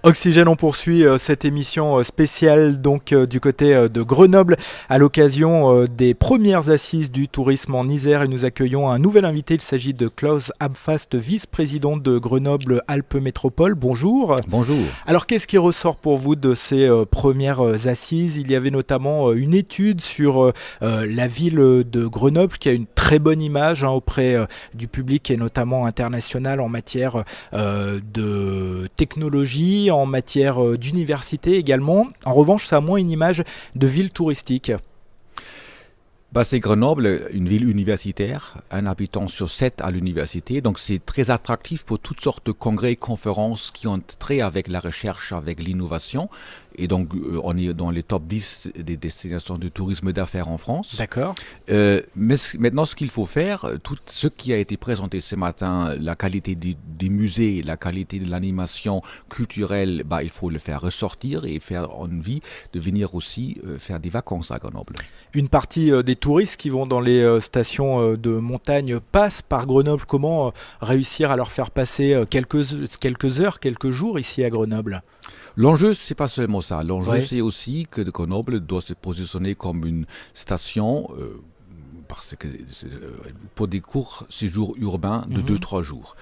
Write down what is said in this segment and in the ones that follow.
Oxygène, on poursuit cette émission spéciale du côté de Grenoble à l'occasion des premières assises du tourisme en Isère et nous accueillons un nouvel invité, il s'agit de Klaus Abfast, vice-président de Grenoble Alpes Métropole. Bonjour. Bonjour. Alors qu'est-ce qui ressort pour vous de ces premières assises? Il y avait notamment une étude sur la ville de Grenoble qui a une très bonne image auprès du public et notamment international en matière de technologie, en matière d'université également. En revanche, ça a moins une image de ville touristique. C'est Grenoble, une ville universitaire, un habitant sur 7 à l'université, donc c'est très attractif pour toutes sortes de congrès et conférences qui ont trait avec la recherche, avec l'innovation. Et donc, on est dans les top 10 des destinations de tourisme d'affaires en France. D'accord. Mais maintenant, ce qu'il faut faire, tout ce qui a été présenté ce matin, la qualité des musées, la qualité de l'animation culturelle, il faut le faire ressortir et faire envie de venir aussi faire des vacances à Grenoble. Une partie des touristes qui vont dans les stations de montagne passent par Grenoble. Comment réussir à leur faire passer quelques heures, quelques jours ici à Grenoble ? L'enjeu, c'est pas seulement ça. L'enjeu, Ouais. c'est aussi que Grenoble doit se positionner comme une station parce que pour des courts séjours urbains de 2-3 jours.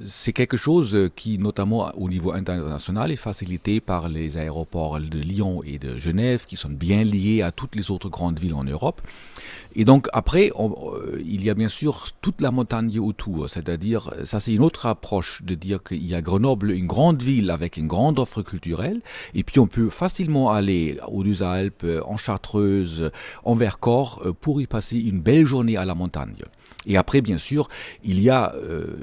C'est quelque chose qui, notamment au niveau international, est facilité par les aéroports de Lyon et de Genève, qui sont bien liés à toutes les autres grandes villes en Europe. Et donc après, il y a bien sûr toute la montagne autour, c'est-à-dire, ça c'est une autre approche de dire qu'il y a Grenoble, une grande ville avec une grande offre culturelle, et puis on peut facilement aller aux Deux-Alpes, en Chartreuse, en Vercors, pour y passer une belle journée à la montagne. Et après, bien sûr, il y a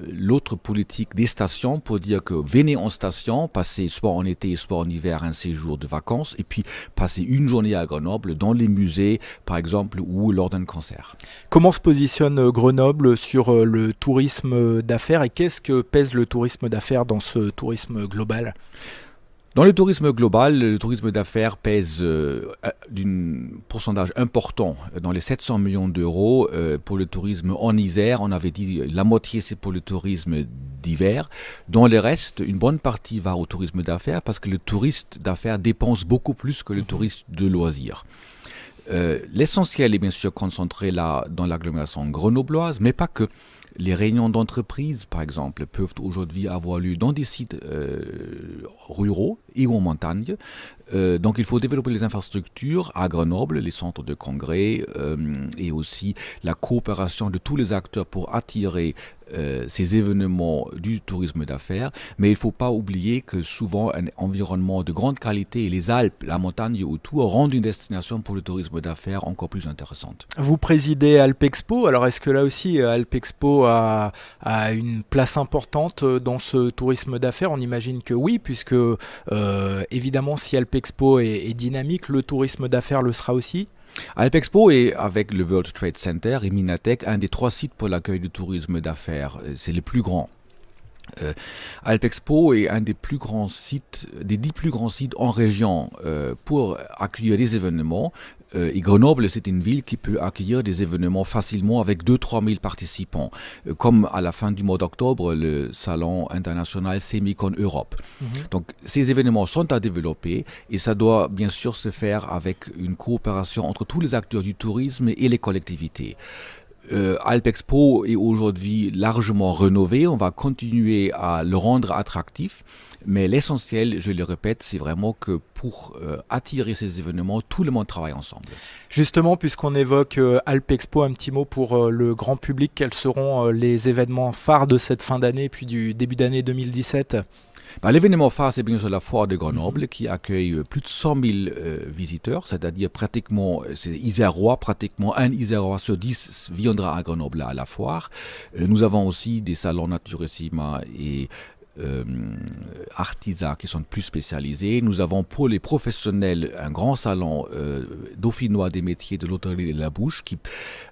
l'autre politique des stations pour dire que venez en station, passez soit en été, soit en hiver un séjour de vacances, et puis passez une journée à Grenoble dans les musées, par exemple, ou lors d'un concert. Comment se positionne Grenoble sur le tourisme d'affaires et qu'est-ce que pèse le tourisme d'affaires dans ce tourisme global ? Dans le tourisme global, le tourisme d'affaires pèse d'un pourcentage important dans les 700 millions d'euros. Pour le tourisme en Isère, on avait dit la moitié c'est pour le tourisme d'hiver. Dans le reste, une bonne partie va au tourisme d'affaires parce que le touriste d'affaires dépense beaucoup plus que le touriste de loisirs. L'essentiel est bien sûr concentré là dans l'agglomération grenobloise, mais pas que. Les réunions d'entreprise, par exemple, peuvent aujourd'hui avoir lieu dans des sites ruraux et en montagne. Donc il faut développer les infrastructures à Grenoble, les centres de congrès et aussi la coopération de tous les acteurs pour attirer ces événements du tourisme d'affaires. Mais il ne faut pas oublier que souvent un environnement de grande qualité et les Alpes, la montagne autour rendent une destination pour le tourisme d'affaires encore plus intéressante. Vous présidez Alpexpo, alors est-ce que là aussi Alpexpo a une place importante dans ce tourisme d'affaires ? On imagine que oui, puisque évidemment si Alpexpo est dynamique, le tourisme d'affaires le sera aussi. Alpexpo est, avec le World Trade Center et Minatec, un des 3 sites pour l'accueil du tourisme d'affaires. C'est le plus grand. Alpexpo est un des plus grands sites, des 10 plus grands sites en région pour accueillir des événements. Et Grenoble, c'est une ville qui peut accueillir des événements facilement avec 2-3 000 participants. Comme à la fin du mois d'octobre, le salon international Semicon Europe. Donc ces événements sont à développer et ça doit bien sûr se faire avec une coopération entre tous les acteurs du tourisme et les collectivités. Alpexpo est aujourd'hui largement rénové, on va continuer à le rendre attractif, mais l'essentiel, je le répète, c'est vraiment que pour attirer ces événements, tout le monde travaille ensemble. Justement, puisqu'on évoque Alpexpo, un petit mot pour le grand public, quels seront les événements phares de cette fin d'année puis du début d'année 2017 ? L'événement phare, c'est bien sûr la foire de Grenoble qui accueille plus de 100 000 visiteurs, c'est-à-dire pratiquement, c'est Isérois, pratiquement un Isérois sur 10 viendra à Grenoble à la foire. Nous avons aussi des salons Naturissima et Artisa qui sont plus spécialisés. Nous avons pour les professionnels un grand salon dauphinois des métiers de l'hôtellerie et de la bouche qui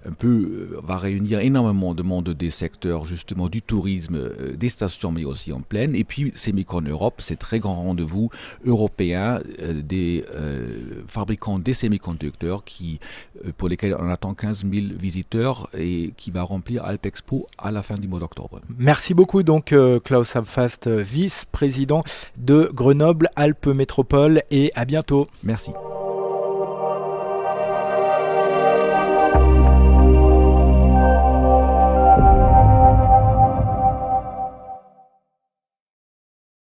un peu va réunir énormément de monde des secteurs justement du tourisme, des stations mais aussi en plaine. Et puis Semicon Europe, c'est très grand rendez-vous européen des fabricants des semi-conducteurs pour lesquels on attend 15 000 visiteurs et qui va remplir Alpexpo à la fin du mois d'octobre. Merci beaucoup donc Klaus Abfast Podcast, vice-président de Grenoble-Alpes Métropole, et à bientôt. Merci.